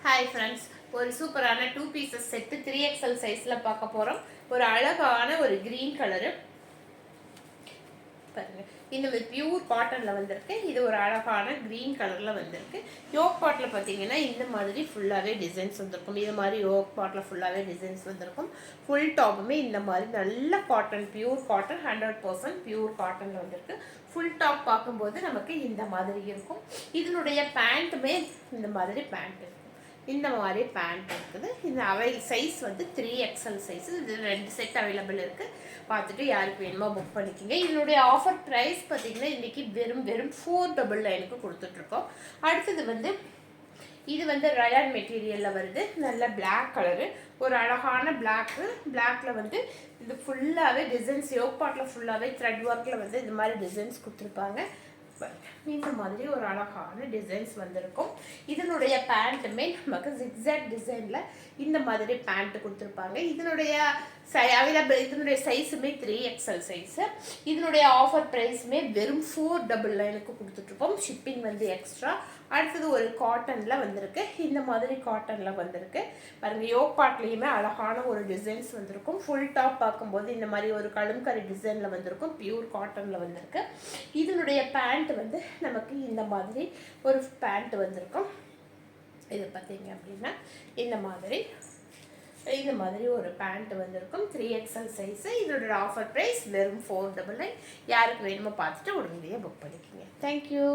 Hi friends, ஒரு சூப்பரான 2 pieces set 3XL சைஸில் பார்க்க போகிறோம். ஒரு அழகான ஒரு க்ரீன் கலரு பாருங்கள். இந்த மாதிரி பியூர் காட்டனில் வந்திருக்கு. இது ஒரு அழகான க்ரீன் கலரில் வந்திருக்கு. யோக் பாட்டில் பார்த்தீங்கன்னா இந்த மாதிரி ஃபுல்லாகவே டிசைன்ஸ் வந்திருக்கும். இது மாதிரி யோக் பாட்டில் ஃபுல்லாகவே டிசைன்ஸ் வந்திருக்கும். ஃபுல் டாப்புமே இந்த மாதிரி நல்ல காட்டன், பியூர் காட்டன், 100% பியூர் காட்டனில் வந்திருக்கு. ஃபுல் டாப் பார்க்கும்போது நமக்கு இந்த மாதிரி இருக்கும். இதனுடைய பேண்ட்டுமே இந்த மாதிரி பேண்ட் இருக்கும். இந்த மாதிரி பேண்ட் இருக்குது. இந்த சைஸ் வந்து 3XL சைஸ். இது 2 செட் அவைலபிள் இருக்குது. பார்த்துட்டு யாருக்கு வேணுமோ புக் பண்ணிக்கோங்க. இதனுடைய ஆஃபர் ப்ரைஸ் பார்த்தீங்கன்னா இன்றைக்கி வெறும் 499க்கு கொடுத்துட்ருக்கோம். அடுத்தது வந்து இது வந்து ரயான் மெட்டீரியலில் வருது. நல்ல பிளாக் கலரு, ஒரு அழகான பிளாக்கில் வந்து இது ஃபுல்லாகவே டிசைன்ஸ், யோக் பாட்டில் ஃபுல்லாகவே த்ரெட் ஒர்க்கில் வந்து இது மாதிரி டிசைன்ஸ் கொடுத்துருப்பாங்க. இந்த மாதிரி ஒரு அழகான டிசைன்ஸ் வந்திருக்கும். இதனுடைய பேண்ட்டுமே நமக்கு ஜிக்ஸாக் டிசைனில் இந்த மாதிரி பேண்ட் கொடுத்துருப்பாங்க. இதனுடைய இதனுடைய சைஸுமே 3XL சைஸு. இதனுடைய ஆஃபர் ப்ரைஸுமே வெறும் 499க்கு கொடுத்துட்ருக்கோம். ஷிப்பிங் வந்து எக்ஸ்ட்ரா. அடுத்தது ஒரு காட்டனில் வந்திருக்கு. இந்த மாதிரி காட்டனில் வந்திருக்கு பாருங்கள். யோக் பாட்லேயுமே அழகான ஒரு டிசைன்ஸ் வந்திருக்கும். ஃபுல் டாப் பார்க்கும்போது இந்த மாதிரி ஒரு கலம்கரி டிசைனில் வந்திருக்கும். பியூர் காட்டனில் வந்திருக்கு. இதனுடைய பேண்ட் வந்து நமக்கு இந்த மாதிரி ஒரு பேண்ட் வந்திருக்கும். இது பார்த்தீங்க அப்படின்னா இந்த மாதிரி ஒரு பேண்ட் வந்திருக்கும். 3XL size. இதோட ஆஃபர் ப்ரைஸ் வெறும் 499. யாருக்கு வேணுமோ பார்த்துட்டு உடனடியாக புக் பண்ணிக்கோங்க. தேங்க்யூ.